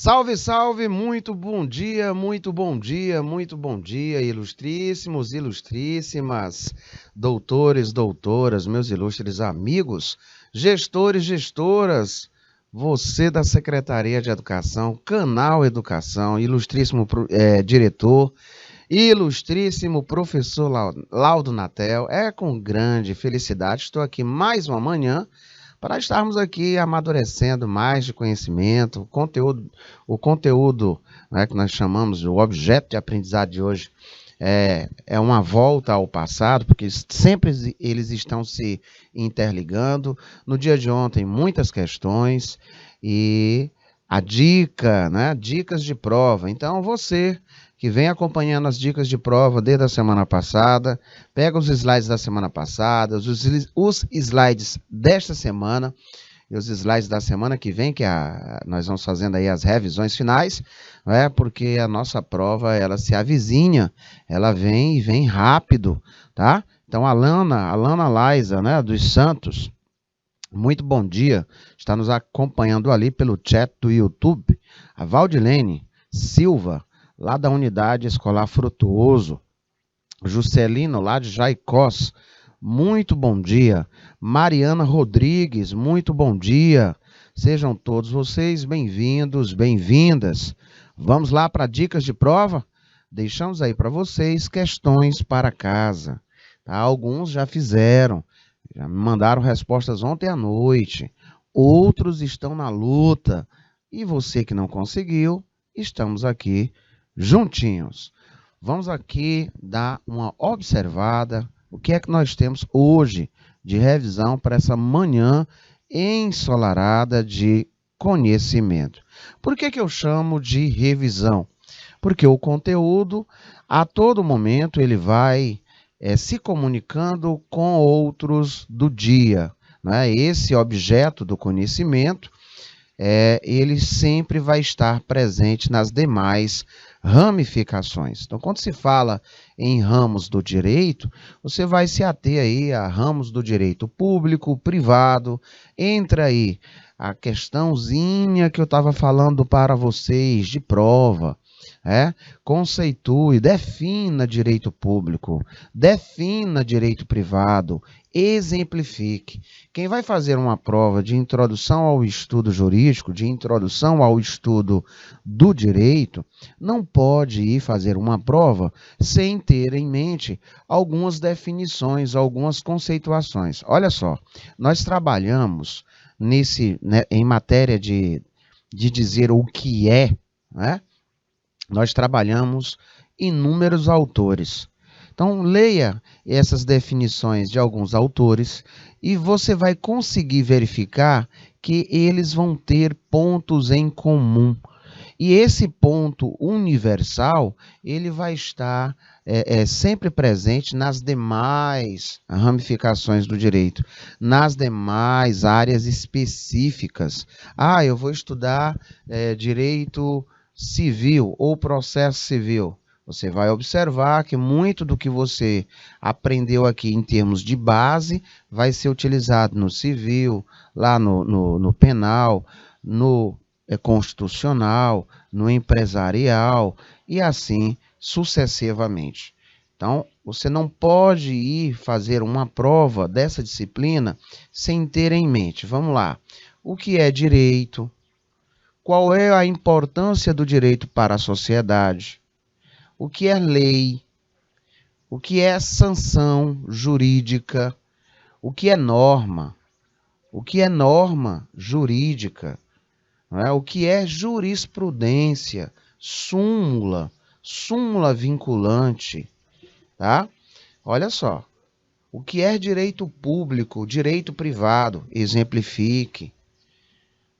Salve, salve, muito bom dia, muito bom dia, muito bom dia, ilustríssimos, ilustríssimas, doutores, doutoras, meus ilustres amigos, gestores, gestoras, você da Secretaria de Educação, Canal Educação, ilustríssimo diretor, ilustríssimo professor Laudo Natel, é com grande felicidade, estou aqui mais uma manhã, para estarmos aqui amadurecendo mais de conhecimento, o conteúdo, né, que nós chamamos de objeto de aprendizado de hoje, é uma volta ao passado, porque sempre eles estão se interligando. No dia de ontem, muitas questões e a dica, né, dicas de prova. Então, você que vem acompanhando as dicas de prova desde a semana passada, pega os slides da semana passada, os slides desta semana e os slides da semana que vem, nós vamos fazendo aí as revisões finais, né, porque a nossa prova, ela se avizinha, ela vem e vem rápido, tá? Então, a Alana Liza, né, dos Santos, muito bom dia, está nos acompanhando ali pelo chat do YouTube. A Valdilene Silva, lá da Unidade Escolar Frutuoso. Juscelino, lá de Jaicós, muito bom dia. Mariana Rodrigues, muito bom dia. Sejam todos vocês bem-vindos, bem-vindas. Vamos lá para dicas de prova? Deixamos aí para vocês questões para casa. Tá? Alguns já fizeram, já me mandaram respostas ontem à noite. Outros estão na luta. E você que não conseguiu, estamos aqui juntinhos. Vamos aqui dar uma observada. O que é que nós temos hoje de revisão para essa manhã ensolarada de conhecimento? Por que eu chamo de revisão? Porque o conteúdo, a todo momento, ele vai se comunicando com outros do dia, né? Esse objeto do conhecimento, ele sempre vai estar presente nas demais ramificações. Então, quando se fala em ramos do direito, você vai se ater aí a ramos do direito público, privado, entra aí a questãozinha que eu estava falando para vocês de prova, conceitue, defina direito público, defina direito privado, exemplifique. Quem vai fazer uma prova de introdução ao estudo jurídico, de introdução ao estudo do direito, não pode ir fazer uma prova sem ter em mente algumas definições, algumas conceituações. Olha só, nós trabalhamos em matéria de dizer o que é, né? Nós trabalhamos inúmeros autores. Então, leia essas definições de alguns autores e você vai conseguir verificar que eles vão ter pontos em comum. E esse ponto universal, ele vai estar sempre presente nas demais ramificações do direito, nas demais áreas específicas. Ah, eu vou estudar direito civil ou processo civil. Você vai observar que muito do que você aprendeu aqui em termos de base vai ser utilizado no civil, lá no penal, no constitucional, no empresarial e assim sucessivamente. Então, você não pode ir fazer uma prova dessa disciplina sem ter em mente. Vamos lá. O que é direito? Qual é a importância do direito para a sociedade? O que é lei? O que é sanção jurídica? O que é norma? O que é norma jurídica? O que é jurisprudência? Súmula vinculante, tá? Olha só. O que é direito público, direito privado? Exemplifique,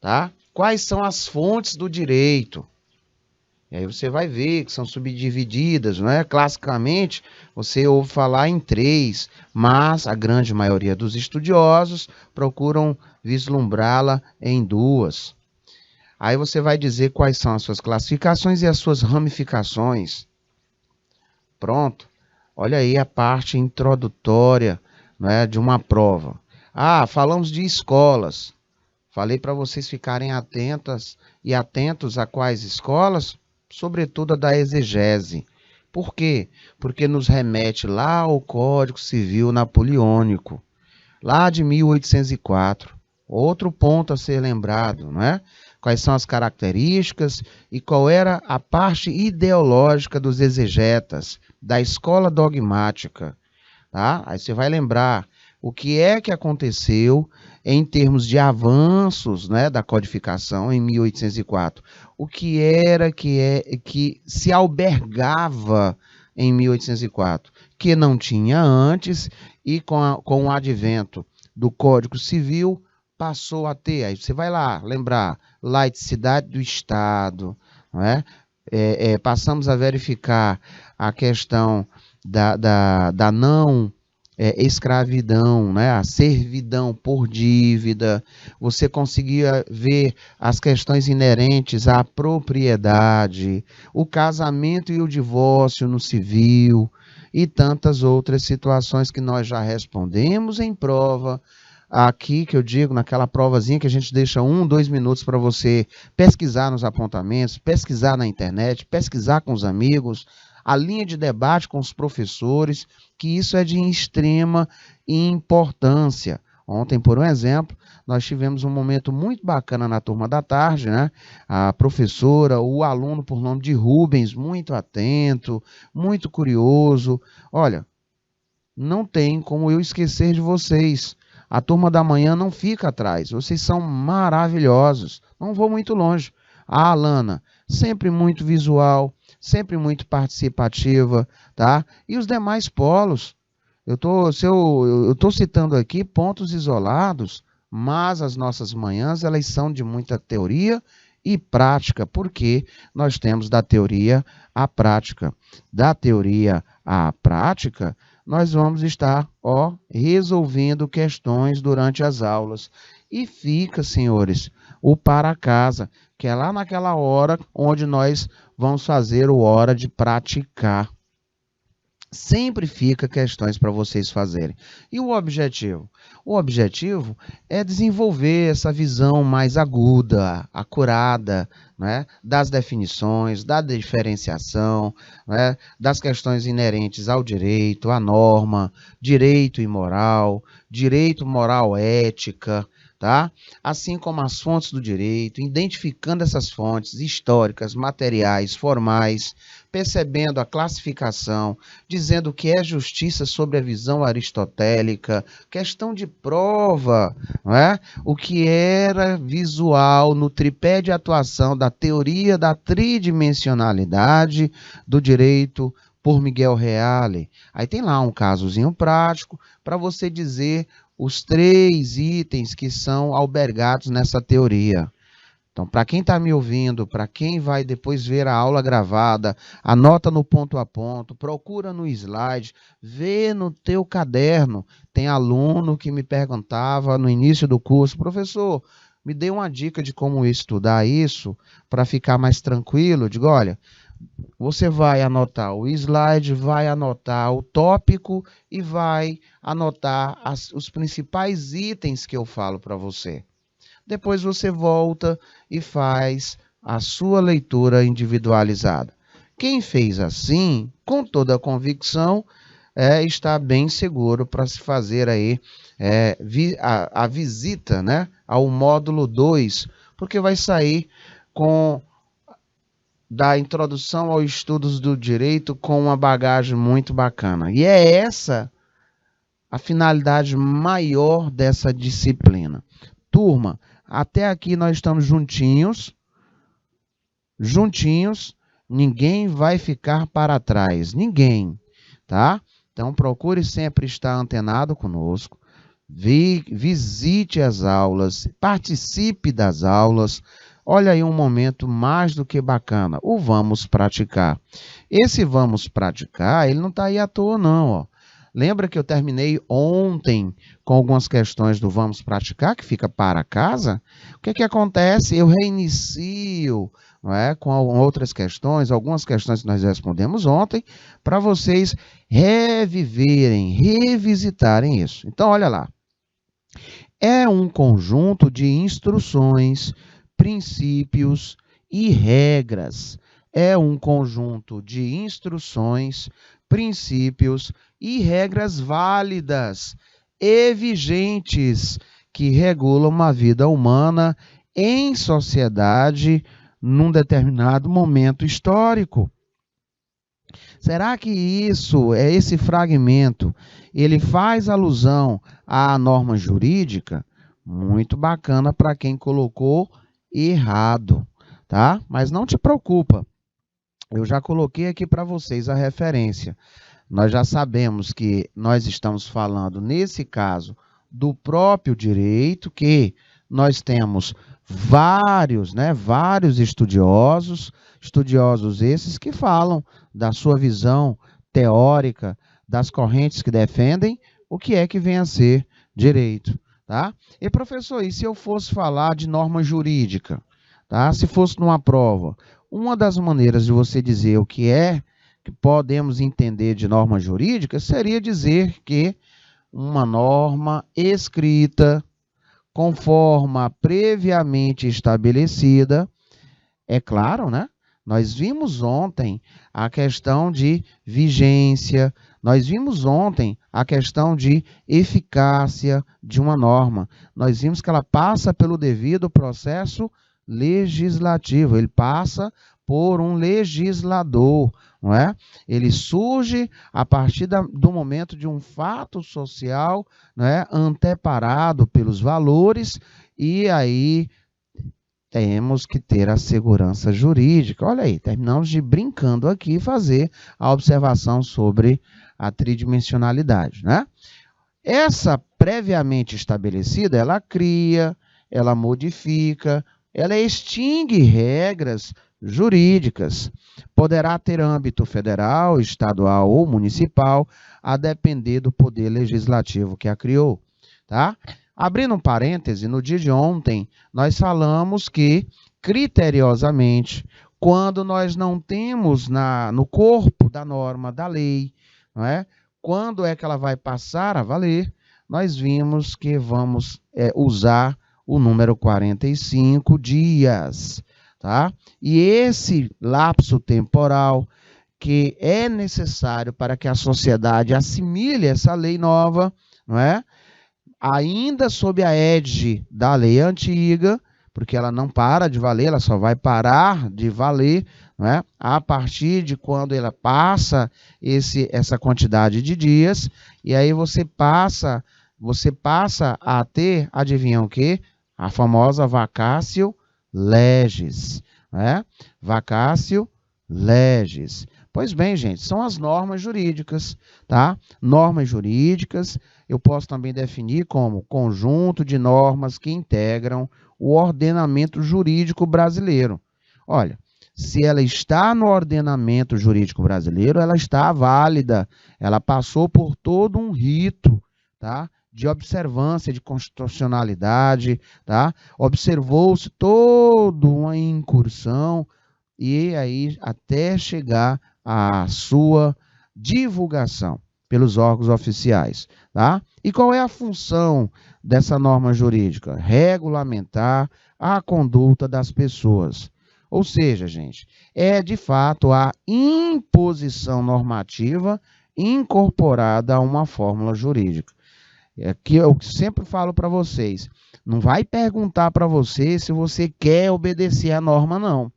tá? Quais são as fontes do direito? E aí você vai ver que são subdivididas, não é? Classicamente, você ouve falar em 3, mas a grande maioria dos estudiosos procuram vislumbrá-la em 2. Aí você vai dizer quais são as suas classificações e as suas ramificações. Pronto. Olha aí a parte introdutória, não é, de uma prova. Ah, falamos de escolas. Falei para vocês ficarem atentas e atentos a quais escolas, sobretudo a da exegese. Por quê? Porque nos remete lá ao Código Civil Napoleônico, lá de 1804. Outro ponto a ser lembrado, não é? Quais são as características e qual era a parte ideológica dos exegetas, da escola dogmática, tá? Aí você vai lembrar o que é que aconteceu em termos de avanços, né, da codificação em 1804. O que era que se albergava em 1804, que não tinha antes, e com o advento do Código Civil passou a ter. Aí você vai lá lembrar laicidade do Estado, não é? Passamos a verificar a questão da não escravidão, né? A servidão por dívida. Você conseguia ver as questões inerentes à propriedade, o casamento e o divórcio no civil e tantas outras situações que nós já respondemos em prova. Aqui que eu digo, naquela provazinha que a gente deixa 1, 2 minutos para você pesquisar nos apontamentos, pesquisar na internet, pesquisar com os amigos, a linha de debate com os professores, que isso é de extrema importância. Ontem, por um exemplo, nós tivemos um momento muito bacana na turma da tarde, né? A professora, o aluno por nome de Rubens, muito atento, muito curioso. Olha, não tem como eu esquecer de vocês. A turma da manhã não fica atrás. Vocês são maravilhosos. Não vou muito longe. A Alana, sempre muito visual, sempre muito participativa, tá? E os demais polos. Eu tô citando aqui pontos isolados, mas as nossas manhãs, elas são de muita teoria e prática, porque nós temos da teoria à prática. Da teoria à prática, nós vamos estar, resolvendo questões durante as aulas. E fica, senhores, o para casa, que é lá naquela hora onde nós vamos fazer o hora de praticar. Sempre fica questões para vocês fazerem. E o objetivo? O objetivo é desenvolver essa visão mais aguda, acurada, né, das definições, da diferenciação, né, das questões inerentes ao direito, à norma, direito e direito moral ética, tá? Assim como as fontes do direito, identificando essas fontes históricas, materiais, formais, percebendo a classificação, dizendo o que é justiça sobre a visão aristotélica, questão de prova, não é? O que era visual no tripé de atuação da teoria da tridimensionalidade do direito por Miguel Reale. Aí tem lá um casozinho prático para você dizer os 3 itens que são albergados nessa teoria. Então, para quem está me ouvindo, para quem vai depois ver a aula gravada, anota no ponto a ponto, procura no slide, vê no teu caderno. Tem aluno que me perguntava no início do curso, professor, me dê uma dica de como estudar isso para ficar mais tranquilo. Eu digo, olha, você vai anotar o slide, vai anotar o tópico e vai anotar os principais itens que eu falo para você. Depois você volta e faz a sua leitura individualizada. Quem fez assim, com toda a convicção, está bem seguro para se fazer aí a visita, né, ao módulo 2, porque vai sair da introdução aos estudos do direito com uma bagagem muito bacana. E é essa a finalidade maior dessa disciplina. Turma, até aqui nós estamos juntinhos, ninguém vai ficar para trás, ninguém, tá? Então procure sempre estar antenado conosco, visite as aulas, participe das aulas. Olha aí um momento mais do que bacana, o Vamos Praticar. Esse Vamos Praticar, ele não está aí à toa não, ó. Lembra que eu terminei ontem com algumas questões do Vamos Praticar, que fica para casa? O que que acontece? Eu reinicio, não é, com outras questões, algumas questões que nós respondemos ontem, para vocês reviverem, revisitarem isso. Então, olha lá. é um conjunto de instruções, princípios e regras. É um conjunto de instruções, princípios e regras válidas e vigentes que regulam uma vida humana em sociedade num determinado momento histórico. Será que esse fragmento, ele faz alusão à norma jurídica? Muito bacana para quem colocou errado, tá? Mas não te preocupa, eu já coloquei aqui para vocês a referência. Nós já sabemos que nós estamos falando, nesse caso, do próprio direito, que nós temos vários estudiosos esses que falam da sua visão teórica, das correntes que defendem o que é que vem a ser direito, tá? E professor, e se eu fosse falar de norma jurídica, tá? Se fosse numa prova, uma das maneiras de você dizer o que é que podemos entender de norma jurídica seria dizer que uma norma escrita com forma previamente estabelecida, é claro, né? Nós vimos ontem a questão de vigência, nós vimos ontem a questão de eficácia de uma norma. Nós vimos que ela passa pelo devido processo legislativo, ele passa por um legislador, não é? Ele surge a partir do momento de um fato social, não é? Anteparado pelos valores, e aí temos que ter a segurança jurídica. Olha aí, terminamos de brincando aqui fazer a observação sobre a tridimensionalidade, né? Essa previamente estabelecida, ela cria, ela modifica, ela extingue regras jurídicas. Poderá ter âmbito federal, estadual ou municipal, a depender do poder legislativo que a criou, tá? Abrindo um parêntese, no dia de ontem, nós falamos que, criteriosamente, quando nós não temos no corpo da norma, da lei, não é? Quando é que ela vai passar a valer, nós vimos que vamos usar o número 45 dias, tá? E esse lapso temporal que é necessário para que a sociedade assimile essa lei nova, não é? Ainda sob a égide da lei antiga, porque ela não para de valer, ela só vai parar de valer, não é? A partir de quando ela passa essa quantidade de dias, e aí você passa a ter, adivinha o quê? A famosa vacatio legis, né? Vacatio legis. Pois bem, gente, são as normas jurídicas, tá? Normas jurídicas, eu posso também definir como conjunto de normas que integram o ordenamento jurídico brasileiro. Olha, se ela está no ordenamento jurídico brasileiro, ela está válida, ela passou por todo um rito, tá? De observância de constitucionalidade, tá? Observou-se toda uma incursão e aí até chegar à sua divulgação pelos órgãos oficiais, tá? E qual é a função dessa norma jurídica? Regulamentar a conduta das pessoas. Ou seja, gente, é de fato a imposição normativa incorporada a uma fórmula jurídica. É que eu sempre falo para vocês, não vai perguntar para você se você quer obedecer a norma, não.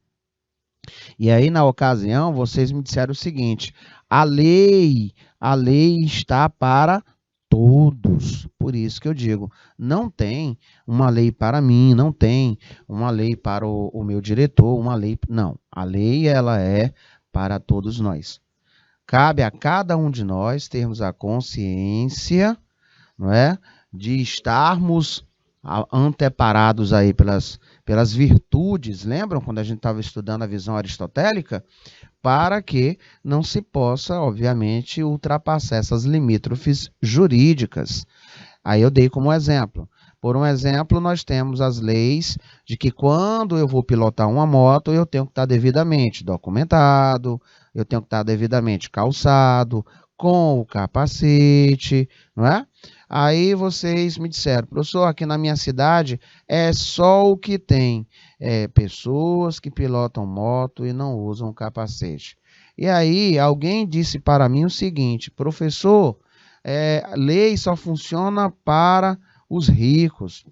E aí, na ocasião, vocês me disseram o seguinte, a lei está para todos. Por isso que eu digo, não tem uma lei para mim, não tem uma lei para o meu diretor, uma lei... Não, a lei ela é para todos nós. Cabe a cada um de nós termos a consciência, não é? De estarmos anteparados aí pelas virtudes, lembram quando a gente estava estudando a visão aristotélica? Para que não se possa, obviamente, ultrapassar essas limítrofes jurídicas. Aí eu dei como exemplo. Por um exemplo, nós temos as leis de que quando eu vou pilotar uma moto, eu tenho que estar devidamente documentado, eu tenho que estar devidamente calçado, com o capacete, não é? Aí vocês me disseram, professor, aqui na minha cidade é só o que tem pessoas que pilotam moto e não usam capacete. E aí alguém disse para mim o seguinte, professor, lei só funciona para os ricos.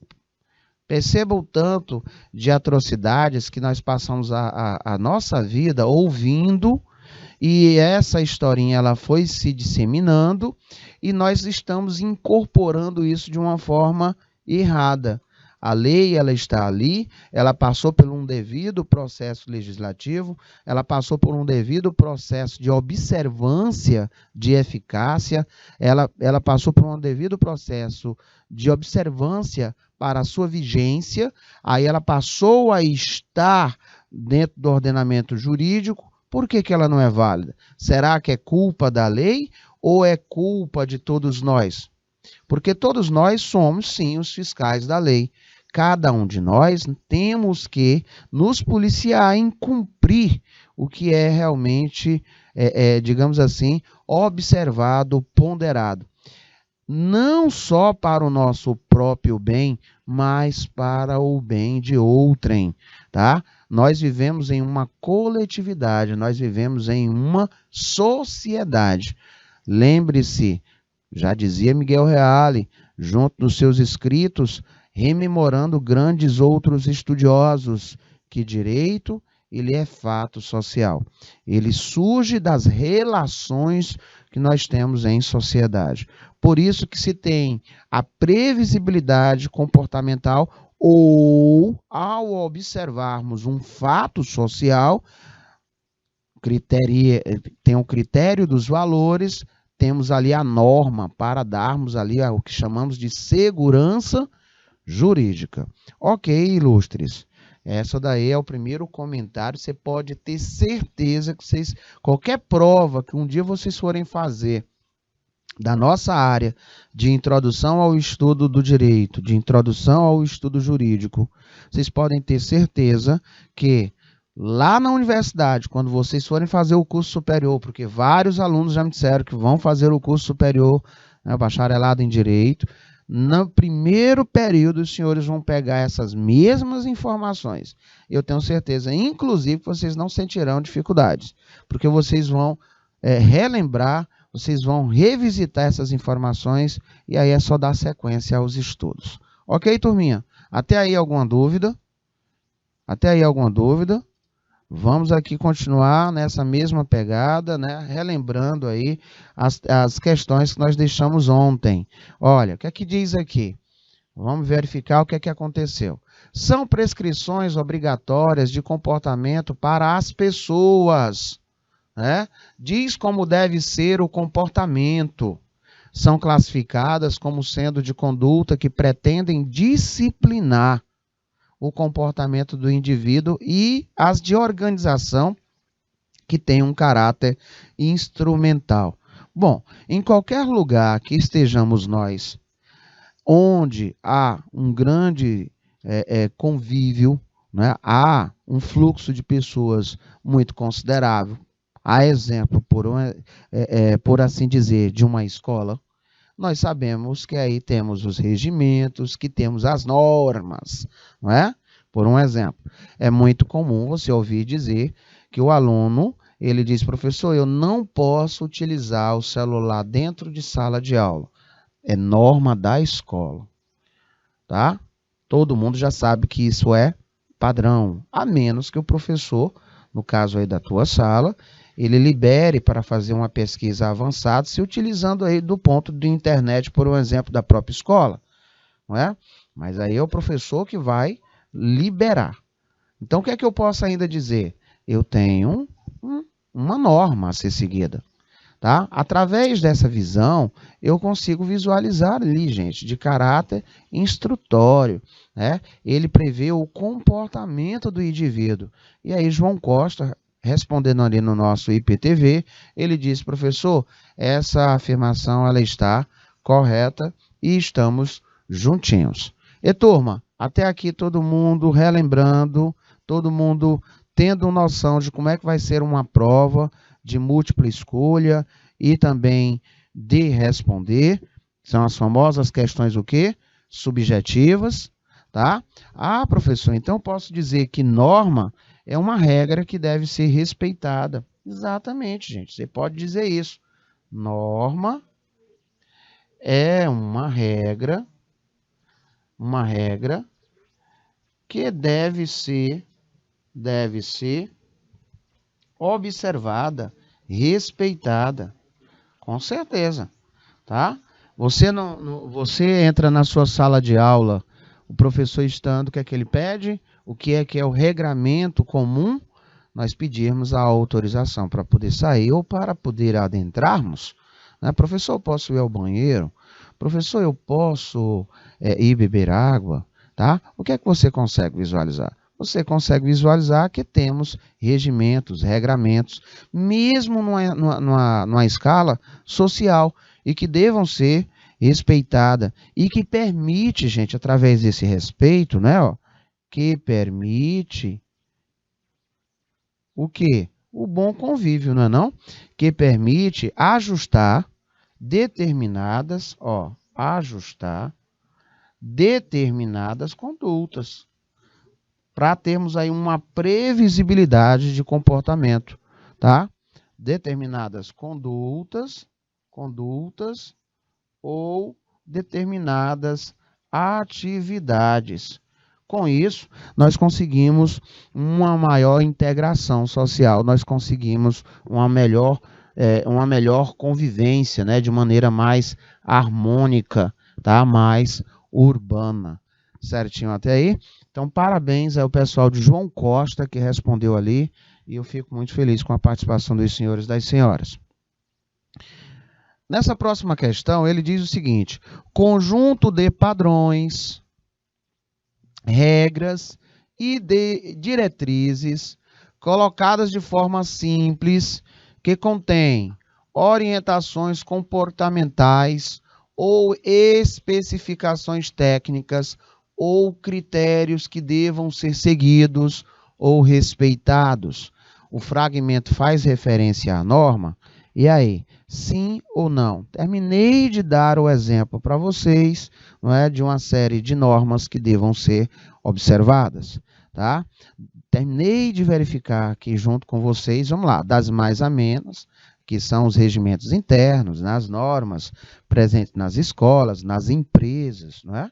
Perceba o tanto de atrocidades que nós passamos a nossa vida ouvindo, e essa historinha ela foi se disseminando e nós estamos incorporando isso de uma forma errada. A lei ela está ali, ela passou por um devido processo legislativo, ela passou por um devido processo de observância de eficácia, ela passou por um devido processo de observância para a sua vigência, aí ela passou a estar dentro do ordenamento jurídico. Por que ela não é válida? Será que é culpa da lei ou é culpa de todos nós? Porque todos nós somos, sim, os fiscais da lei. Cada um de nós temos que nos policiar em cumprir o que é realmente, digamos assim, observado, ponderado. Não só para o nosso próprio bem, mas para o bem de outrem, tá? Nós vivemos em uma coletividade, nós vivemos em uma sociedade. Lembre-se, já dizia Miguel Reale, junto dos seus escritos, rememorando grandes outros estudiosos, que direito ele é fato social. Ele surge das relações que nós temos em sociedade. Por isso que se tem a previsibilidade comportamental ou, ao observarmos um fato social, tem o critério dos valores, temos ali a norma para darmos ali o que chamamos de segurança jurídica. Ok, ilustres. Essa daí é o primeiro comentário. Você pode ter certeza que qualquer prova que um dia vocês forem fazer da nossa área de introdução ao estudo do direito, de introdução ao estudo jurídico, vocês podem ter certeza que lá na universidade, quando vocês forem fazer o curso superior, porque vários alunos já me disseram que vão fazer o curso superior, né, bacharelado em direito, no primeiro período os senhores vão pegar essas mesmas informações. Eu tenho certeza, inclusive, que vocês não sentirão dificuldades, porque vocês vão relembrar, vocês vão revisitar essas informações e aí é só dar sequência aos estudos. Ok, turminha? Até aí alguma dúvida? Até aí alguma dúvida? Vamos aqui continuar nessa mesma pegada, né? Relembrando aí as questões que nós deixamos ontem. Olha, o que é que diz aqui? Vamos verificar o que é que aconteceu. São prescrições obrigatórias de comportamento para as pessoas, né? Diz como deve ser o comportamento. São classificadas como sendo de conduta que pretendem disciplinar o comportamento do indivíduo e as de organização que tem um caráter instrumental. Bom, em qualquer lugar que estejamos nós, onde há um grande convívio, né, há um fluxo de pessoas muito considerável, a exemplo, por assim dizer, de uma escola, nós sabemos que aí temos os regimentos, que temos as normas, não é? Por um exemplo, é muito comum você ouvir dizer que o aluno, ele diz, professor, eu não posso utilizar o celular dentro de sala de aula. É norma da escola, tá? Todo mundo já sabe que isso é padrão, a menos que o professor, no caso aí da tua sala, ele libere para fazer uma pesquisa avançada, se utilizando aí do ponto de internet, por um exemplo, da própria escola, não é? Mas aí é o professor que vai liberar. Então, o que é que eu posso ainda dizer? Eu tenho uma norma a ser seguida, tá? Através dessa visão, eu consigo visualizar ali, gente, de caráter instrutório, né? Ele prevê o comportamento do indivíduo. E aí, João Costa, respondendo ali no nosso IPTV, ele disse, professor, essa afirmação ela está correta e estamos juntinhos. E turma, até aqui todo mundo relembrando, todo mundo tendo noção de como é que vai ser uma prova de múltipla escolha e também de responder. São as famosas questões o quê? Subjetivas, tá? Ah, professor, então posso dizer que norma é uma regra que deve ser respeitada. Exatamente, gente. Você pode dizer isso. Norma é uma regra que deve ser observada, respeitada, com certeza, tá? Você entra na sua sala de aula, o professor estando, o que é que ele pede? O que é o regramento comum? Nós pedirmos a autorização para poder sair ou para poder adentrarmos, né? Professor, eu posso ir ao banheiro? Professor, eu posso ir beber água? Tá? O que é que você consegue visualizar? Você consegue visualizar que temos regimentos, regramentos, mesmo numa escala social, e que devam ser respeitadas, e que permite, gente, através desse respeito, né, ó, que permite o quê? O bom convívio, não é não? Que permite ajustar ajustar determinadas condutas, para termos aí uma previsibilidade de comportamento, tá? Determinadas condutas ou determinadas atividades. Com isso, nós conseguimos uma maior integração social, nós conseguimos uma melhor convivência, né, de maneira mais harmônica, tá? Mais urbana. Certinho até aí? Então, parabéns ao pessoal de João Costa que respondeu ali, e eu fico muito feliz com a participação dos senhores e das senhoras. Nessa próxima questão, ele diz o seguinte: conjunto de padrões, regras e de diretrizes colocadas de forma simples que contém orientações comportamentais ou especificações técnicas ou critérios que devam ser seguidos ou respeitados. O fragmento faz referência à norma. E aí, sim ou não? Terminei de dar o exemplo para vocês, não é, de uma série de normas que devam ser observadas, tá? Terminei de verificar aqui junto com vocês, vamos lá, das mais a menos, que são os regimentos internos, né, as normas presentes nas escolas, nas empresas, não é?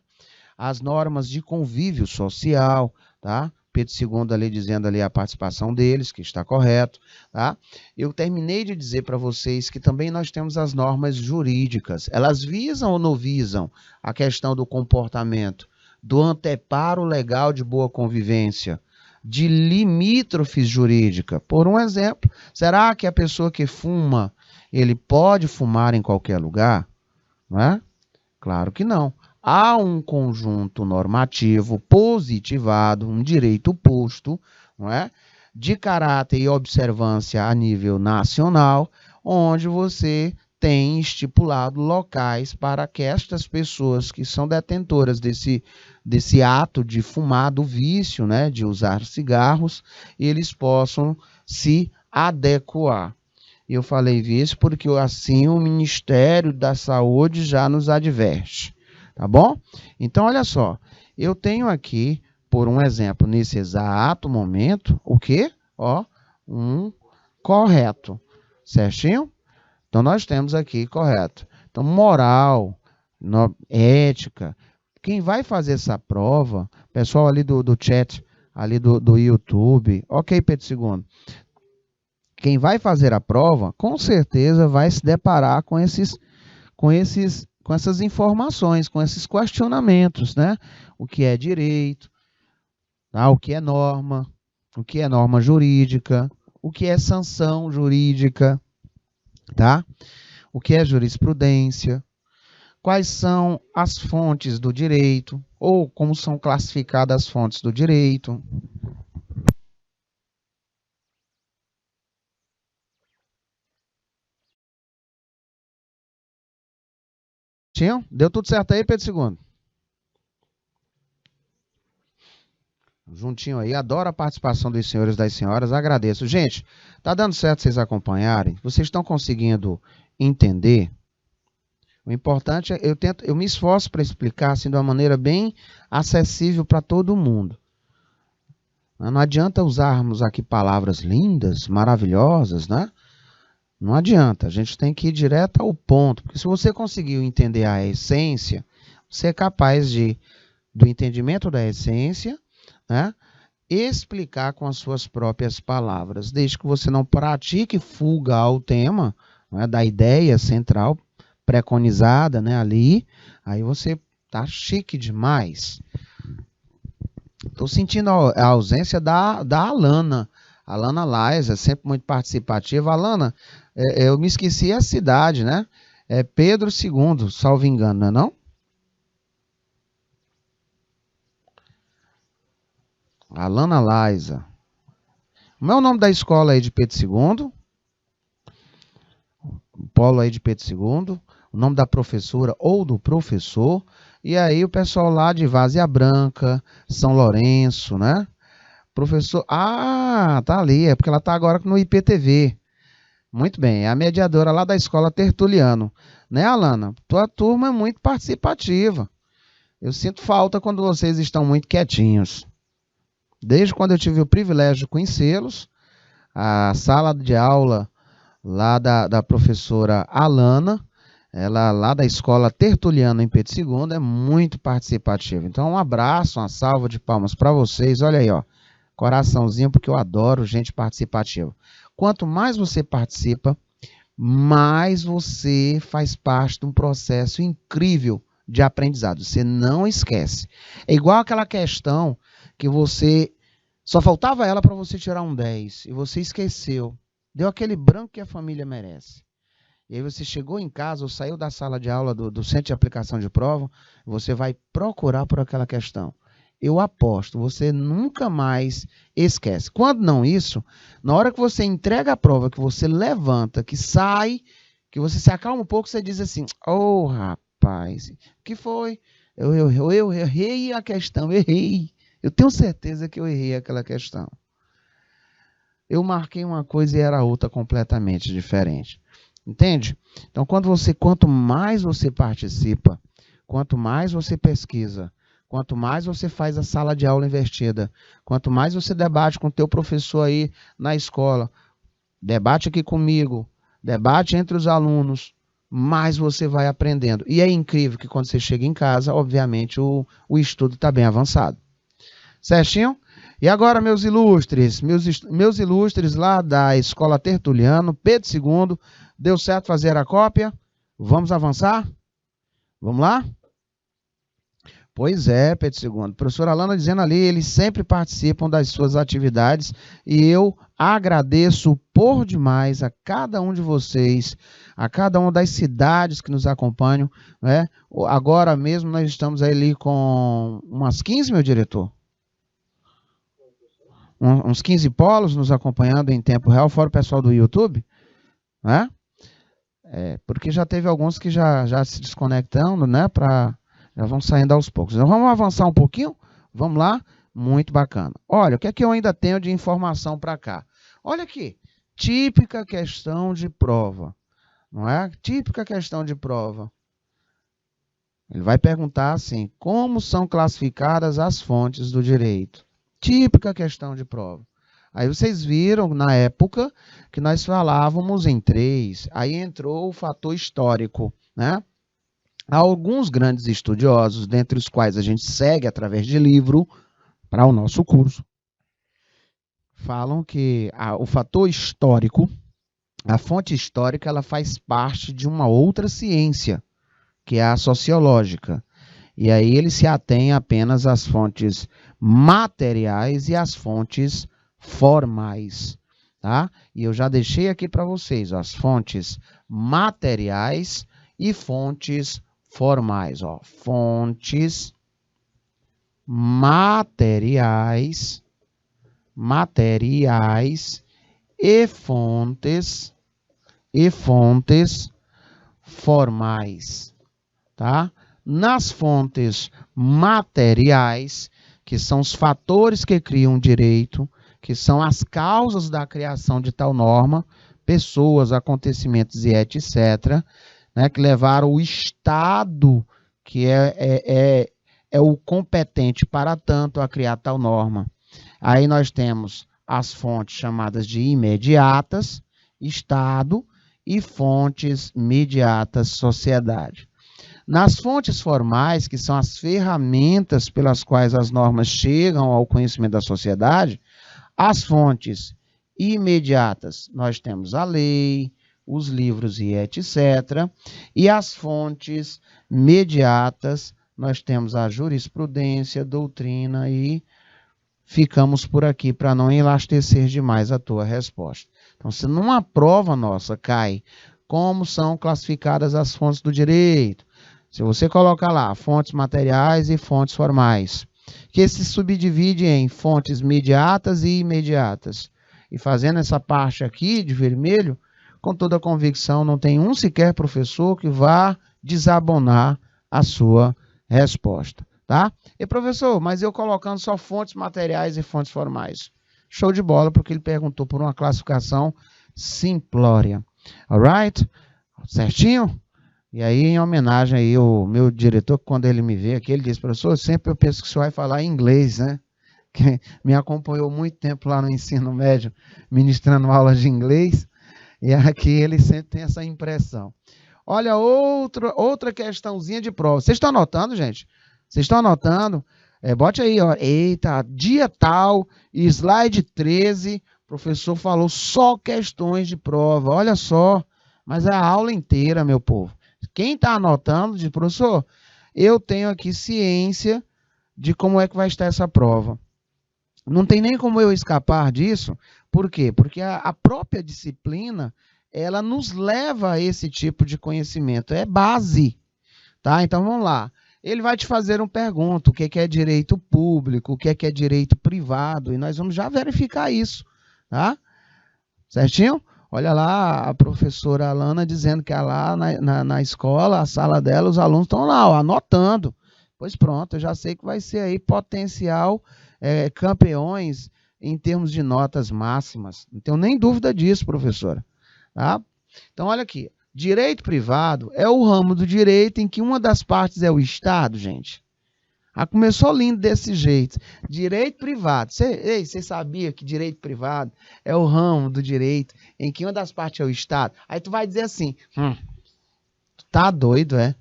As normas de convívio social, tá? Pedro II ali dizendo ali a participação deles, que está correto, tá? Eu terminei de dizer para vocês que também nós temos as normas jurídicas. Elas visam ou não visam a questão do comportamento, do anteparo legal de boa convivência, de limítrofes jurídica. Por um exemplo, será que a pessoa que fuma, ele pode fumar em qualquer lugar? Não é? Claro que não. Há um conjunto normativo positivado, um direito posto, não é? De caráter e observância a nível nacional, onde você tem estipulado locais para que estas pessoas que são detentoras desse ato de fumar, do vício, né, de usar cigarros, eles possam se adequar. Eu falei isso porque assim o Ministério da Saúde já nos adverte. Tá bom? Então, olha só, eu tenho aqui, por um exemplo, nesse exato momento, o quê? Ó, um correto, certinho? Então, nós temos aqui correto. Então, moral, ética. Quem vai fazer essa prova, pessoal ali do chat, ali do YouTube, ok, Pedro II. Quem vai fazer a prova, com certeza vai se deparar com essas informações, com esses questionamentos, né? O que é direito, tá? O que é norma jurídica, o que é sanção jurídica, tá? O que é jurisprudência, quais são as fontes do direito, ou como são classificadas as fontes do direito. Deu tudo certo aí, Pedro II? juntinho aí. Adoro a participação dos senhores e das senhoras. Agradeço. Gente, tá dando certo vocês acompanharem? Vocês estão conseguindo entender? O importante é eu me esforço para explicar assim de uma maneira bem acessível para todo mundo. Não adianta usarmos aqui palavras lindas, maravilhosas, né? Não adianta, a gente tem que ir direto ao ponto, porque se você conseguiu entender a essência, você é capaz de, do entendimento da essência, né, explicar com as suas próprias palavras, desde que você não pratique fuga ao tema, né, da ideia central preconizada, né, ali, aí você tá chique demais. Estou sentindo a ausência da Alana. Alana Laisa, sempre muito participativa. Alana, eu me esqueci a cidade, né? É Pedro II, salvo engano, não é não? Alana Laisa. Como é o nome da escola aí de Pedro II? O polo aí de Pedro II. O nome da professora ou do professor. E aí o pessoal lá de Várzea Branca, São Lourenço, né? Professor, tá ali, é porque ela tá agora no IPTV. Muito bem, é a mediadora lá da escola Tertuliano. Né, Alana? Tua turma é muito participativa. Eu sinto falta quando vocês estão muito quietinhos. Desde quando eu tive o privilégio de conhecê-los, a sala de aula lá da professora Alana, ela lá da escola Tertuliano em Pedro II, é muito participativa. Então, um abraço, uma salva de palmas para vocês. Olha aí, ó. Coraçãozinho, porque eu adoro gente participativa. Quanto mais você participa, mais você faz parte de um processo incrível de aprendizado. Você não esquece. É igual aquela questão que você... Só faltava ela para você tirar um 10 e você esqueceu. Deu aquele branco que a família merece. E aí você chegou em casa ou saiu da sala de aula do centro de aplicação de prova, você vai procurar por aquela questão. Eu aposto, você nunca mais esquece. Quando não isso, na hora que você entrega a prova, que você levanta, que sai, que você se acalma um pouco, você diz assim, oh, rapaz, o que foi? Eu errei a questão, errei. Eu tenho certeza que eu errei aquela questão. Eu marquei uma coisa e era outra completamente diferente. Entende? Então, quanto mais você participa, quanto mais você pesquisa, quanto mais você faz a sala de aula invertida, quanto mais você debate com o teu professor aí na escola, debate aqui comigo, debate entre os alunos, mais você vai aprendendo. E é incrível que quando você chega em casa, obviamente, o estudo está bem avançado. Certinho? E agora, meus ilustres lá da Escola Tertuliano, Pedro II, deu certo fazer a cópia? Vamos avançar? Vamos lá? Pois é, Pedro II. Professora Alana dizendo ali, eles sempre participam das suas atividades e eu agradeço por demais a cada um de vocês, a cada uma das cidades que nos acompanham, né? Agora mesmo nós estamos ali com umas 15, meu diretor? Uns 15 polos nos acompanhando em tempo real, fora o pessoal do YouTube, né? Porque já teve alguns que já se desconectando, né? Já vão saindo aos poucos. Então vamos avançar um pouquinho? Vamos lá? Muito bacana. Olha, o que é que eu ainda tenho de informação para cá? Olha aqui, típica questão de prova, não é? Típica questão de prova. Ele vai perguntar assim, como são classificadas as fontes do direito? Típica questão de prova. Aí vocês viram, na época, que nós falávamos em 3, aí entrou o fator histórico, né? Há alguns grandes estudiosos, dentre os quais a gente segue através de livro, para o nosso curso, falam que o fator histórico, a fonte histórica, ela faz parte de uma outra ciência, que é a sociológica. E aí ele se atém apenas às fontes materiais e às fontes formais, tá? E eu já deixei aqui para vocês as fontes materiais e fontes formais, ó. Fontes materiais e fontes formais, tá? Nas fontes materiais, o que são os fatores que criam o direito, que são as causas da criação de tal norma, pessoas, acontecimentos e etc., né, que levaram o Estado, que é o competente para tanto a criar tal norma. Aí nós temos as fontes chamadas de imediatas, Estado, e fontes mediatas, sociedade. Nas fontes formais, que são as ferramentas pelas quais as normas chegam ao conhecimento da sociedade, as fontes imediatas, nós temos a lei, os livros e etc. E as fontes mediatas, nós temos a jurisprudência, doutrina e ficamos por aqui para não enlastecer demais a tua resposta. Então, se numa prova nossa cai como são classificadas as fontes do direito, se você colocar lá fontes materiais e fontes formais, que se subdivide em fontes mediatas e imediatas, e fazendo essa parte aqui de vermelho, com toda a convicção, não tem um sequer professor que vá desabonar a sua resposta, tá? E professor, mas eu colocando só fontes materiais e fontes formais. Show de bola, porque ele perguntou por uma classificação simplória. Alright? Certinho? E aí, em homenagem aí ao meu diretor, quando ele me vê aqui, ele diz, professor, sempre eu penso que o senhor vai falar inglês, né? Que me acompanhou muito tempo lá no ensino médio, ministrando aulas de inglês, e aqui ele sempre tem essa impressão. Olha, outra questãozinha de prova. Vocês estão anotando, gente? Vocês estão anotando? Bote aí, ó. Eita, dia tal, slide 13, o professor falou só questões de prova. Olha só, mas é a aula inteira, meu povo. Quem está anotando, diz, professor, eu tenho aqui ciência de como é que vai estar essa prova. Não tem nem como eu escapar disso. Por quê? Porque a própria disciplina, ela nos leva a esse tipo de conhecimento. É base, tá? Então, vamos lá. Ele vai te fazer uma pergunta, o que é direito público, o que é direito privado, e nós vamos já verificar isso, tá? Certinho? Olha lá a professora Alana dizendo que lá na escola, a sala dela, os alunos estão lá, ó, anotando. Pois pronto, eu já sei que vai ser aí potencial campeões em termos de notas máximas. Não tenho nem dúvida disso, professora. Tá? Então, olha aqui. Direito privado é o ramo do direito em que uma das partes é o Estado, gente. Começou lindo desse jeito. Direito privado. Você sabia que direito privado é o ramo do direito em que uma das partes é o Estado? Aí tu vai dizer assim, tu tá doido, é?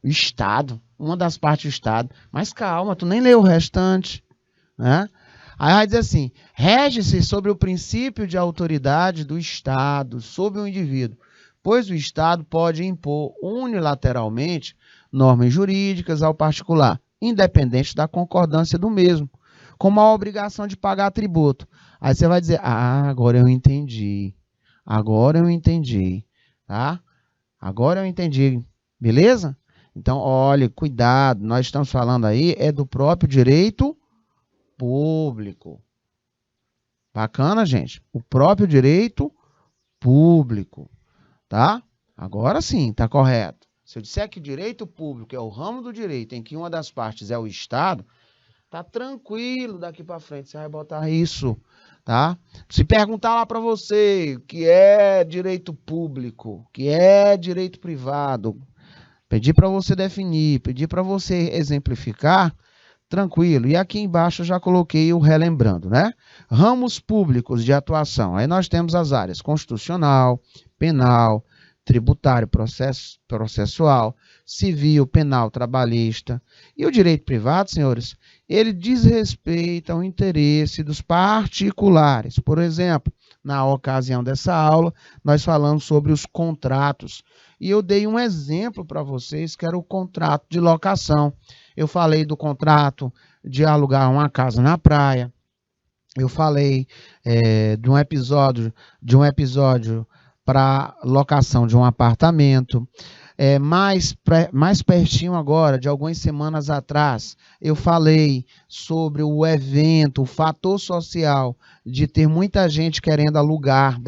O Estado, uma das partes do Estado. Mas calma, tu nem leu o restante, né? Aí vai dizer assim, rege-se sobre o princípio de autoridade do Estado sobre o indivíduo, pois o Estado pode impor unilateralmente normas jurídicas ao particular, independente da concordância do mesmo, como a obrigação de pagar tributo. Aí você vai dizer, agora eu entendi, tá? Agora eu entendi, beleza? Então, olha, cuidado, nós estamos falando aí do próprio direito público. Bacana, gente? O próprio direito público, tá? Agora sim, tá correto. Se eu disser que direito público é o ramo do direito em que uma das partes é o Estado, tá tranquilo daqui para frente, você vai botar isso, tá? Se perguntar lá para você o que é direito público, o que é direito privado, pedir para você definir, pedir para você exemplificar, tranquilo. E aqui embaixo eu já coloquei o relembrando, né? Ramos públicos de atuação. Aí nós temos as áreas constitucional, penal, tributário, processual, civil, penal, trabalhista. E o direito privado, senhores, ele diz respeito ao interesse dos particulares. Por exemplo, na ocasião dessa aula, nós falamos sobre os contratos. E eu dei um exemplo para vocês, que era o contrato de locação. Eu falei do contrato de alugar uma casa na praia. Eu falei de um episódio para locação de um apartamento. Mais pertinho agora, de algumas semanas atrás, eu falei sobre o evento, o fator social de ter muita gente querendo alugar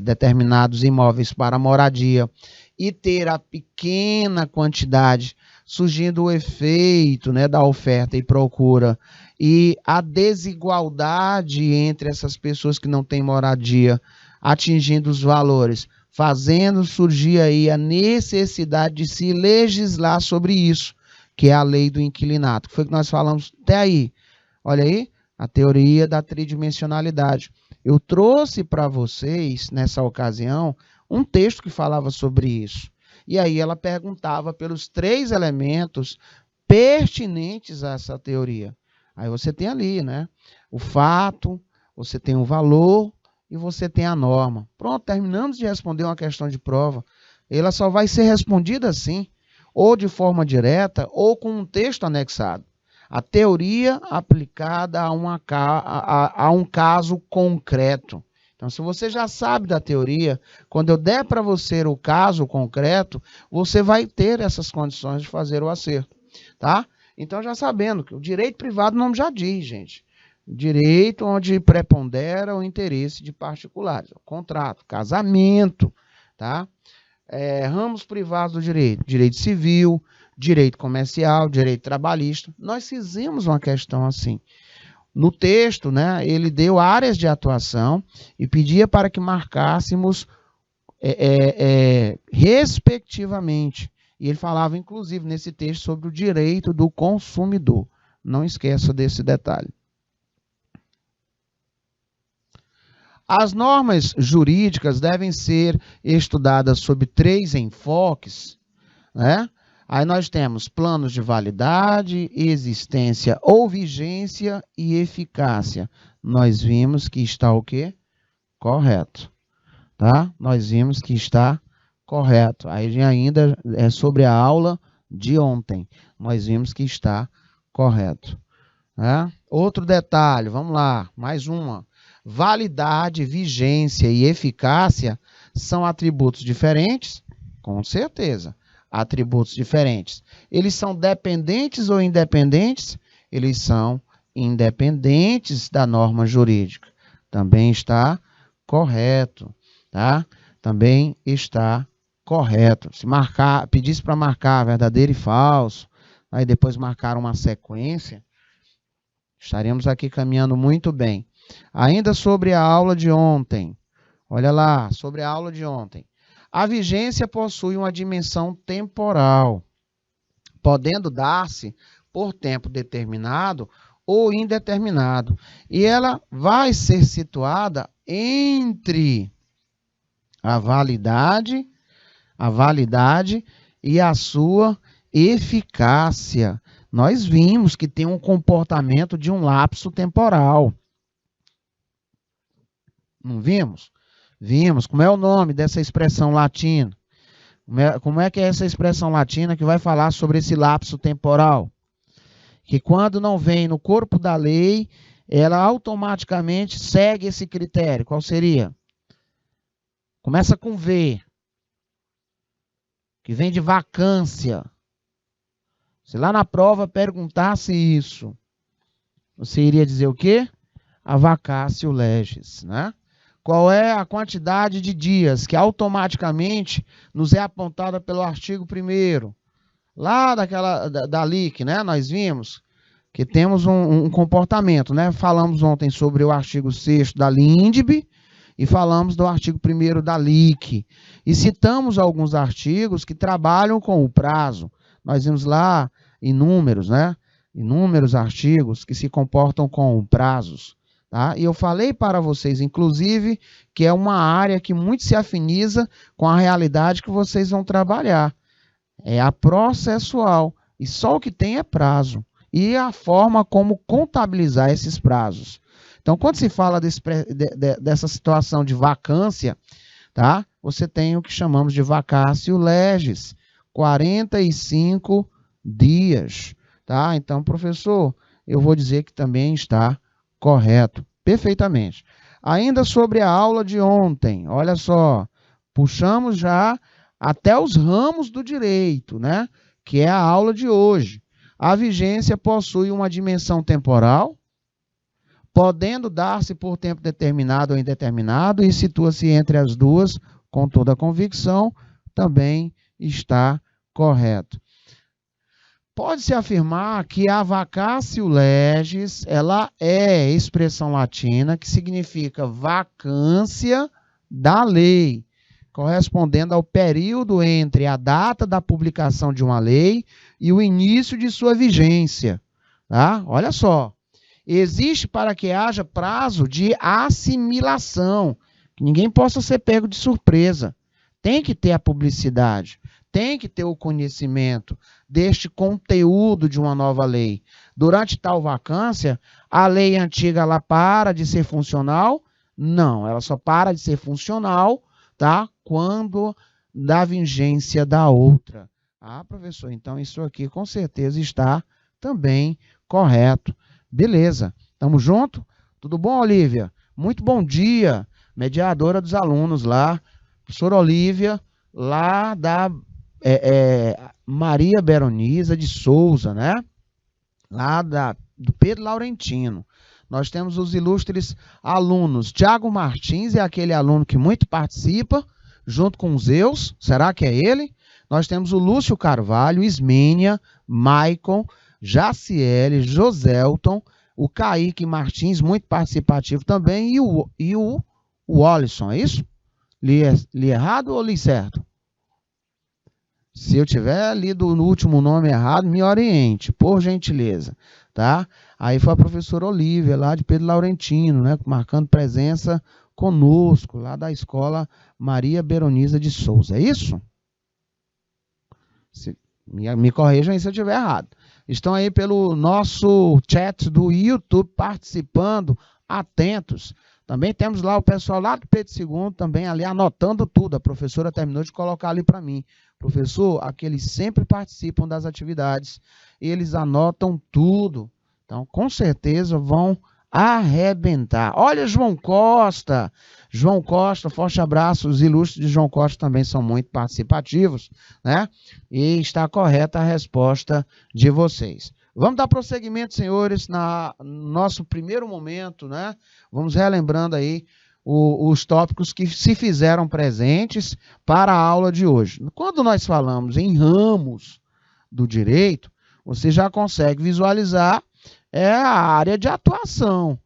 determinados imóveis para moradia e ter a pequena quantidade surgindo o efeito, né, da oferta e procura e a desigualdade entre essas pessoas que não têm moradia atingindo os valores, fazendo surgir aí a necessidade de se legislar sobre isso, que é a lei do inquilinato, que foi o que nós falamos até aí. Olha aí, a teoria da tridimensionalidade. Eu trouxe para vocês, nessa ocasião, um texto que falava sobre isso. E aí ela perguntava pelos 3 elementos pertinentes a essa teoria. Aí você tem ali, né? O fato, você tem o valor e você tem a norma. Pronto, terminamos de responder uma questão de prova. Ela só vai ser respondida assim, ou de forma direta, ou com um texto anexado. A teoria aplicada a um caso concreto. Então, se você já sabe da teoria, quando eu der para você o caso concreto, você vai ter essas condições de fazer o acerto, tá? Então, já sabendo que o direito privado, o nome já diz, gente. Direito onde prepondera o interesse de particulares. Contrato, casamento, tá? Ramos privados do direito. Direito civil, direito comercial, direito trabalhista. Nós fizemos uma questão assim. No texto, né, ele deu áreas de atuação e pedia para que marcássemos respectivamente. E ele falava, inclusive, nesse texto sobre o direito do consumidor. Não esqueça desse detalhe. As normas jurídicas devem ser estudadas sob 3 enfoques, né? Aí nós temos planos de validade, existência ou vigência e eficácia. Nós vimos que está o quê? Correto. Tá? Nós vimos que está correto. Aí ainda é sobre a aula de ontem. Nós vimos que está correto. Né? Outro detalhe, vamos lá, mais uma. Validade, vigência e eficácia são atributos diferentes? Com certeza. Atributos diferentes. Eles são dependentes ou independentes? Eles são independentes da norma jurídica. Também está correto, tá? Também está correto. Se marcar, pedisse para marcar verdadeiro e falso, aí depois marcar uma sequência, estaremos aqui caminhando muito bem. Ainda sobre a aula de ontem, olha lá, sobre a aula de ontem. A vigência possui uma dimensão temporal, podendo dar-se por tempo determinado ou indeterminado. E ela vai ser situada entre a validade e a sua eficácia. Nós vimos que tem um comportamento de um lapso temporal. Não vimos? Vimos. Como é o nome dessa expressão latina? Como é que é essa expressão latina que vai falar sobre esse lapso temporal? Que quando não vem no corpo da lei, ela automaticamente segue esse critério. Qual seria? Começa com V. Que vem de vacância. Se lá na prova perguntasse isso, você iria dizer o quê? A vacatio legis, né? Qual é a quantidade de dias que automaticamente nos é apontada pelo artigo 1º? Lá da LIC, né? Nós vimos que temos um comportamento, né? Falamos ontem sobre o artigo 6º da LINDB e falamos do artigo 1º da LIC. E citamos alguns artigos que trabalham com o prazo. Nós vimos lá inúmeros, né? Inúmeros artigos que se comportam com prazos. Tá? E eu falei para vocês, inclusive, que é uma área que muito se afiniza com a realidade que vocês vão trabalhar. É a processual. E só o que tem é prazo. E a forma como contabilizar esses prazos. Então, quando se fala dessa situação de vacância, tá? Você tem o que chamamos de vacatio legis, 45 dias. Tá? Então, professor, eu vou dizer que também está correto, perfeitamente. Ainda sobre a aula de ontem, olha só, puxamos já até os ramos do direito, né? Que é a aula de hoje. A vigência possui uma dimensão temporal, podendo dar-se por tempo determinado ou indeterminado, e situa-se entre as duas, com toda a convicção, também está correto. Pode-se afirmar que a vacatio legis, ela é expressão latina que significa vacância da lei, correspondendo ao período entre a data da publicação de uma lei e o início de sua vigência. Tá? Olha só, existe para que haja prazo de assimilação, que ninguém possa ser pego de surpresa. Tem que ter a publicidade, tem que ter o conhecimento deste conteúdo de uma nova lei. Durante tal vacância, a lei antiga ela para de ser funcional? Não, ela só para de ser funcional, tá? Quando da vigência da outra. Ah, professor, então isso aqui com certeza está também correto. Beleza, tamo junto? Tudo bom, Olívia? Muito bom dia, mediadora dos alunos lá, professora Olívia, lá da Maria Beroniza de Souza, né? Lá do Pedro Laurentino. Nós temos os ilustres alunos. Tiago Martins é aquele aluno que muito participa, junto com os Zeus. Será que é ele? Nós temos o Lúcio Carvalho, Ismênia, Maicon, Jaciele, Joselton, o Kaique Martins, muito participativo também, e o Wallison, é isso? Li errado ou li certo? Se eu tiver lido no último nome errado, me oriente, por gentileza, tá? Aí foi a professora Olívia, lá de Pedro Laurentino, né, marcando presença conosco, lá da escola Maria Beroniza de Souza, é isso? Me corrijam aí se eu estiver errado. Estão aí pelo nosso chat do YouTube participando, atentos. Também temos lá o pessoal lá do Pedro II, também ali anotando tudo. A professora terminou de colocar ali para mim. Professor, aqueles sempre participam das atividades, eles anotam tudo. Então, com certeza vão arrebentar. Olha, João Costa, forte abraço. Os ilustres de João Costa também são muito participativos, né? E está correta a resposta de vocês. Vamos dar prosseguimento, senhores, no nosso primeiro momento, né? Vamos relembrando aí os tópicos que se fizeram presentes para a aula de hoje. Quando nós falamos em ramos do direito, você já consegue visualizar a área de atuação,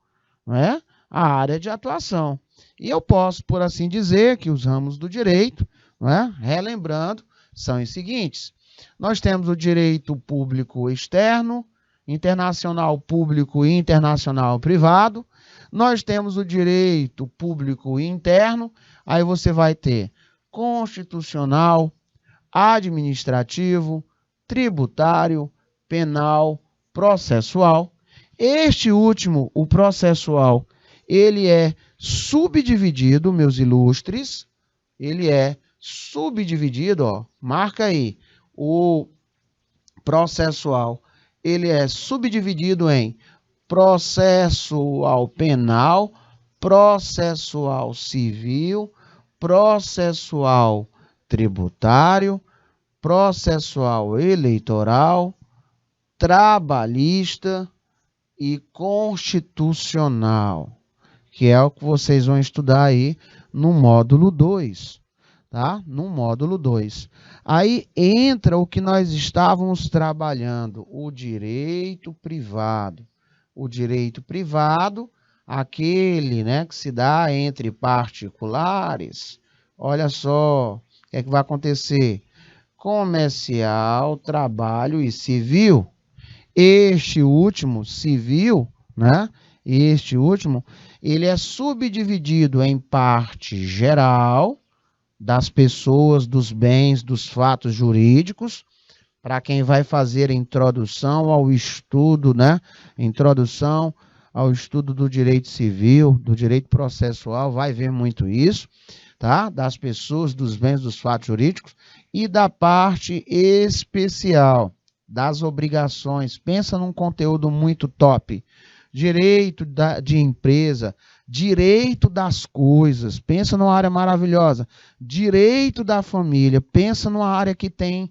né? A área de atuação. E eu posso, por assim dizer, que os ramos do direito, né, relembrando, são os seguintes. Nós temos o direito público externo, internacional público e internacional privado. Nós temos o direito público interno, aí você vai ter constitucional, administrativo, tributário, penal, processual. Este último, o processual, ele é subdividido, meus ilustres, ele é subdividido, ó, marca aí, o processual, ele é subdividido em processual penal, processual civil, processual tributário, processual eleitoral, trabalhista e constitucional, que é o que vocês vão estudar aí no módulo 2, tá? No módulo 2. Aí entra o que nós estávamos trabalhando, o direito privado. O direito privado, aquele, né, que se dá entre particulares. Olha só, o que é que vai acontecer? Comercial, trabalho e civil. Este último, civil, né? Este último, ele é subdividido em parte geral das pessoas, dos bens, dos fatos jurídicos, para quem vai fazer a introdução ao estudo, né? Introdução ao estudo do direito civil, do direito processual, vai ver muito isso, tá? Das pessoas, dos bens, dos fatos jurídicos e da parte especial, das obrigações. Pensa num conteúdo muito top. Direito de empresa, direito das coisas, pensa numa área maravilhosa. Direito da família, pensa numa área que tem,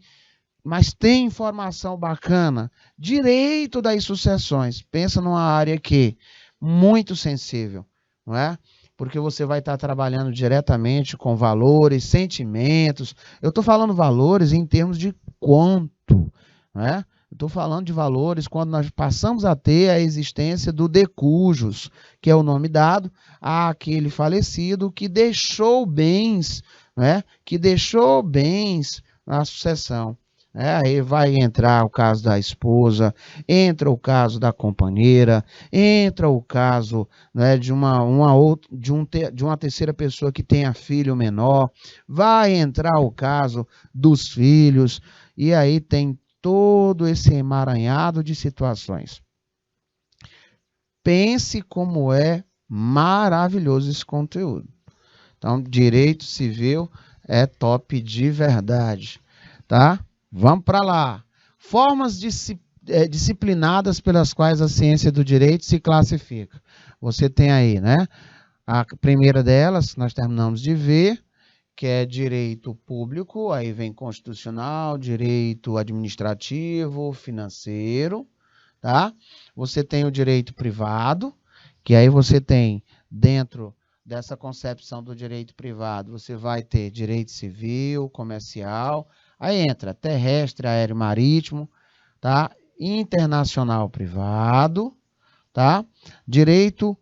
mas tem informação bacana. Direito das sucessões, pensa numa área que muito sensível, não é? Porque você vai estar trabalhando diretamente com valores, sentimentos. Eu estou falando valores em termos de quanto, né? Eu estou falando de valores quando nós passamos a ter a existência do de cujos, que é o nome dado àquele falecido que deixou bens, né? Que deixou bens na sucessão. Aí vai entrar o caso da esposa, entra o caso da companheira, entra o caso, né, de uma terceira pessoa que tenha filho menor, vai entrar o caso dos filhos, e aí tem todo esse emaranhado de situações. Pense como é maravilhoso esse conteúdo. Então, direito civil é top de verdade, tá? Vamos para lá. Formas disciplinadas pelas quais a ciência do direito se classifica. Você tem aí, né? A primeira delas, nós terminamos de ver, que é direito público, aí vem constitucional, direito administrativo, financeiro, tá? Você tem o direito privado, que aí você tem, dentro dessa concepção do direito privado, você vai ter direito civil, comercial, aí entra terrestre, aéreo, marítimo, tá? Internacional privado, tá? Direito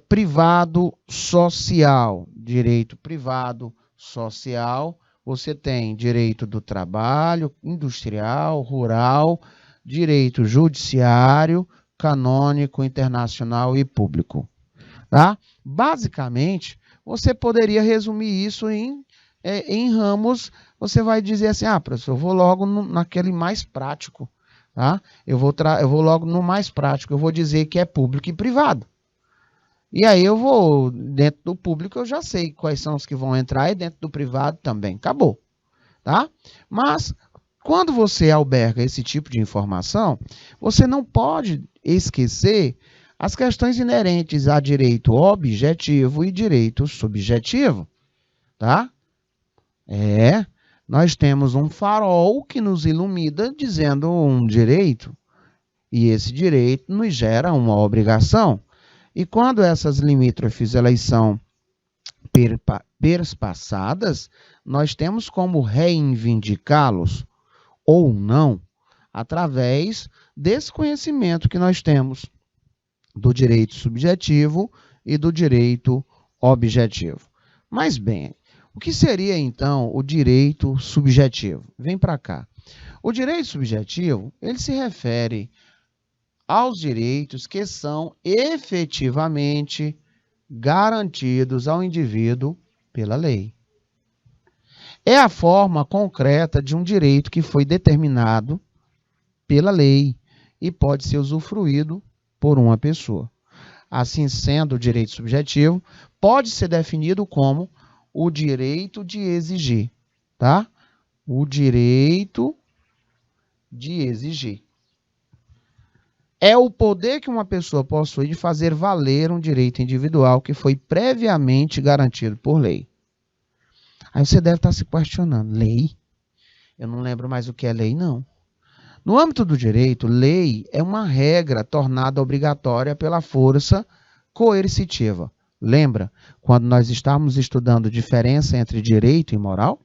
privado social. Direito privado social, você tem direito do trabalho, industrial, rural, direito judiciário, canônico, internacional e público, tá? Basicamente, você poderia resumir isso em ramos. Você vai dizer assim, professor, eu vou logo naquele mais prático, tá? Eu vou logo no mais prático, eu vou dizer que é público e privado. E aí eu vou, dentro do público eu já sei quais são os que vão entrar, e dentro do privado também, acabou, tá? Mas, quando você alberga esse tipo de informação, você não pode esquecer as questões inerentes a direito objetivo e direito subjetivo, tá? Nós temos um farol que nos ilumina dizendo um direito, e esse direito nos gera uma obrigação. E quando essas limítrofes elas são perspassadas, nós temos como reivindicá-los ou não, através desse conhecimento que nós temos do direito subjetivo e do direito objetivo. Mas bem, o que seria, então, o direito subjetivo? Vem para cá. O direito subjetivo, ele se refere aos direitos que são efetivamente garantidos ao indivíduo pela lei. É a forma concreta de um direito que foi determinado pela lei e pode ser usufruído por uma pessoa. Assim sendo, o direito subjetivo pode ser definido como o direito de exigir, tá? O direito de exigir. É o poder que uma pessoa possui de fazer valer um direito individual que foi previamente garantido por lei. Aí você deve estar se questionando, lei? Eu não lembro mais o que é lei, não. No âmbito do direito, lei é uma regra tornada obrigatória pela força coercitiva. Lembra quando nós estávamos estudando diferença entre direito e moral?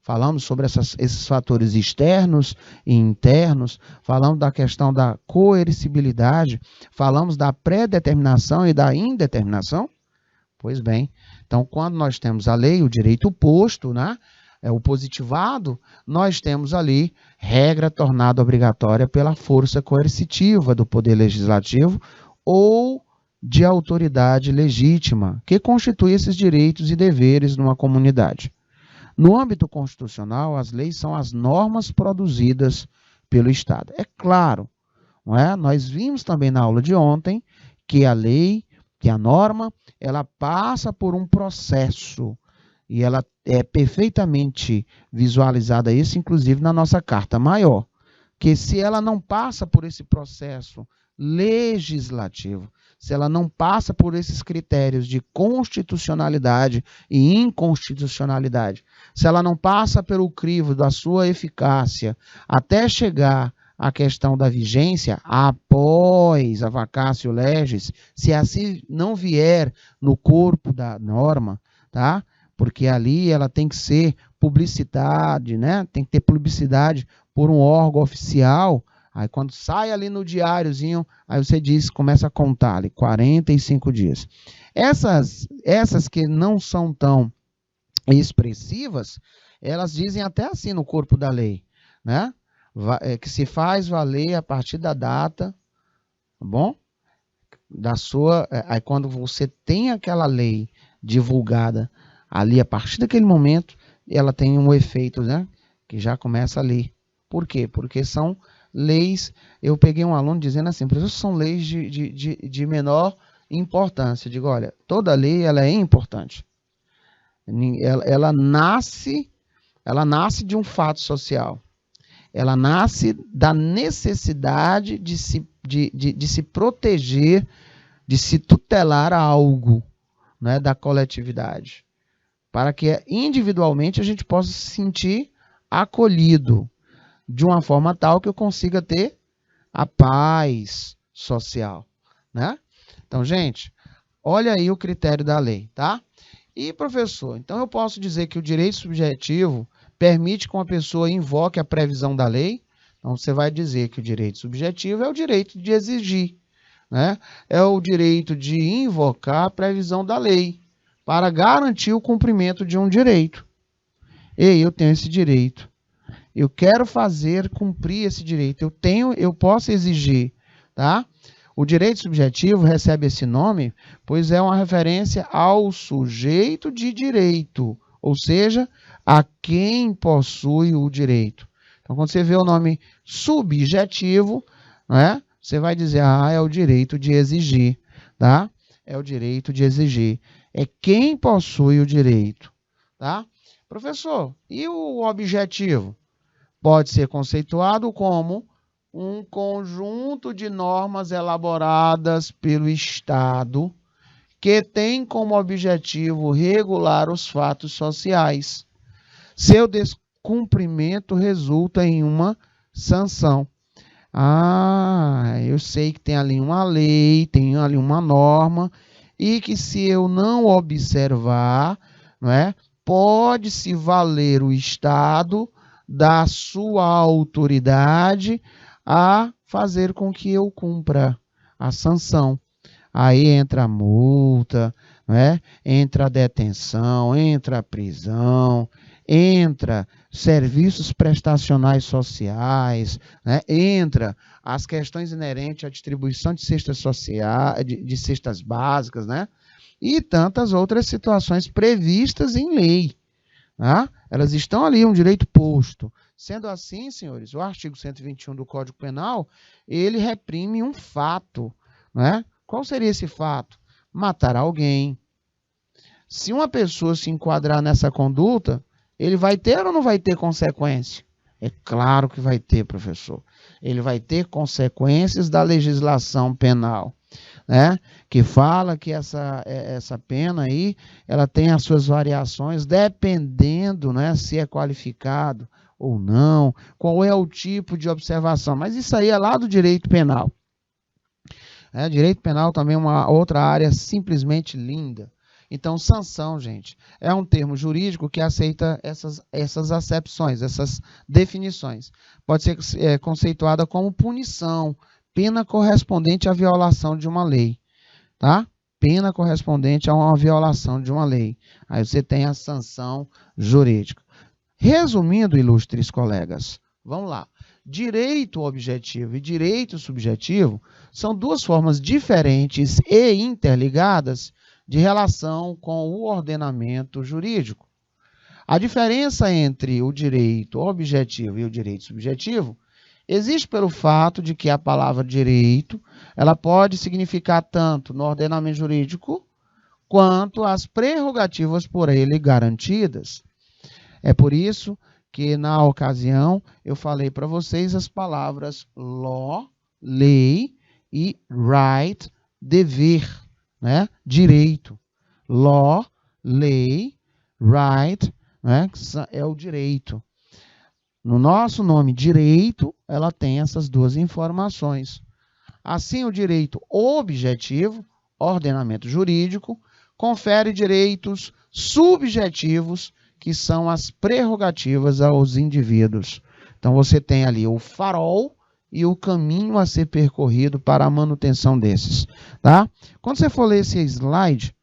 Falamos sobre esses fatores externos e internos, falamos da questão da coercibilidade, falamos da pré-determinação e da indeterminação. Pois bem, então quando nós temos a lei, o direito posto, né, o positivado, nós temos ali regra tornada obrigatória pela força coercitiva do poder legislativo ou de autoridade legítima, que constitui esses direitos e deveres numa comunidade. No âmbito constitucional, as leis são as normas produzidas pelo Estado. É claro, não é? Nós vimos também na aula de ontem que a lei, que a norma, ela passa por um processo e ela é perfeitamente visualizada isso, inclusive na nossa Carta Maior, que se ela não passa por esse processo legislativo, se ela não passa por esses critérios de constitucionalidade e inconstitucionalidade, se ela não passa pelo crivo da sua eficácia até chegar à questão da vigência após a vacatio legis, se assim não vier no corpo da norma, tá? Porque ali ela tem que ser publicidade, né? Tem que ter publicidade por um órgão oficial. Aí quando sai ali no diáriozinho, aí você diz, começa a contar ali, 45 dias. Essas que não são tão expressivas, elas dizem até assim no corpo da lei, né? Que se faz valer a partir da data, tá bom? Aí quando você tem aquela lei divulgada ali, a partir daquele momento, ela tem um efeito, né? Que já começa ali. Por quê? Porque são leis, eu peguei um aluno dizendo assim, professor, são leis de menor importância. Eu digo, olha, toda lei ela é importante. Ela nasce de um fato social. Ela nasce da necessidade de se proteger, de se tutelar algo, né, da coletividade, para que individualmente a gente possa se sentir acolhido de uma forma tal que eu consiga ter a paz social, né? Então, gente, olha aí o critério da lei, tá? E, professor, então eu posso dizer que o direito subjetivo permite que uma pessoa invoque a previsão da lei? Então, você vai dizer que o direito subjetivo é o direito de exigir, né? É o direito de invocar a previsão da lei para garantir o cumprimento de um direito. Ei, eu tenho esse direito. Eu quero fazer cumprir esse direito. Eu posso exigir, tá? O direito subjetivo recebe esse nome, pois é uma referência ao sujeito de direito, ou seja, a quem possui o direito. Então, quando você vê o nome subjetivo, né, você vai dizer, é o direito de exigir, tá? É o direito de exigir. É quem possui o direito, tá? Professor, e o objetivo? Pode ser conceituado como um conjunto de normas elaboradas pelo Estado que tem como objetivo regular os fatos sociais. Seu descumprimento resulta em uma sanção. Eu sei que tem ali uma lei, tem ali uma norma, e que se eu não observar, não é, pode-se valer o Estado da sua autoridade a fazer com que eu cumpra a sanção. Aí entra a multa, né? Entra a detenção, entra a prisão, entra serviços prestacionais sociais, né? Entra as questões inerentes à distribuição de cestas sociais, de cestas básicas, né? E tantas outras situações previstas em lei. Né? Elas estão ali, um direito posto. Sendo assim, senhores, o artigo 121 do Código Penal, ele reprime um fato. Né? Qual seria esse fato? Matar alguém. Se uma pessoa se enquadrar nessa conduta, ele vai ter ou não vai ter consequência? É claro que vai ter, professor. Ele vai ter consequências da legislação penal, né? Que fala que essa pena aí, ela tem as suas variações dependendo, né, se é qualificado ou não, qual é o tipo de observação. Mas isso aí é lá do direito penal. Direito penal também é uma outra área simplesmente linda. Então, sanção, gente, é um termo jurídico que aceita essas acepções, essas definições. Pode ser conceituada como punição, pena correspondente à violação de uma lei, tá? Pena correspondente a uma violação de uma lei. Aí você tem a sanção jurídica. Resumindo, ilustres colegas, vamos lá. Direito objetivo e direito subjetivo são duas formas diferentes e interligadas de relação com o ordenamento jurídico. A diferença entre o direito objetivo e o direito subjetivo existe pelo fato de que a palavra direito, ela pode significar tanto no ordenamento jurídico quanto as prerrogativas por ele garantidas. É por isso que na ocasião eu falei para vocês as palavras law, lei e right, dever, né? Direito. Law, lei, right, né? É o direito. No nosso nome direito, ela tem essas duas informações. Assim, o direito objetivo, ordenamento jurídico, confere direitos subjetivos, que são as prerrogativas aos indivíduos. Então, você tem ali o farol e o caminho a ser percorrido para a manutenção desses, tá? Quando você for ler esse slide,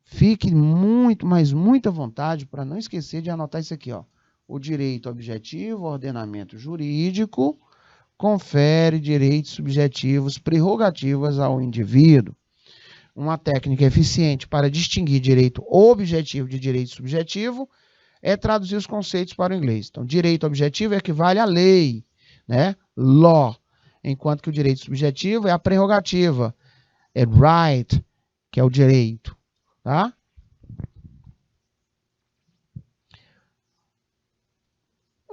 fique muito, mas muita vontade para não esquecer de anotar isso aqui, ó. O direito objetivo, ordenamento jurídico, confere direitos subjetivos, prerrogativas ao indivíduo. Uma técnica eficiente para distinguir direito objetivo de direito subjetivo é traduzir os conceitos para o inglês. Então, direito objetivo equivale à lei, né? Law. Enquanto que o direito subjetivo é a prerrogativa, é right, que é o direito, tá?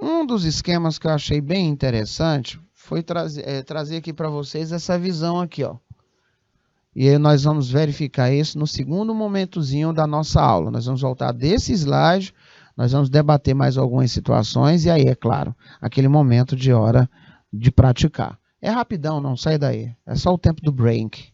Um dos esquemas que eu achei bem interessante foi trazer aqui para vocês essa visão aqui, ó. E aí nós vamos verificar isso no segundo momentozinho da nossa aula. Nós vamos voltar desse slide, nós vamos debater mais algumas situações e aí, é claro, aquele momento de hora de praticar. É rapidão, não sai daí. É só o tempo do break.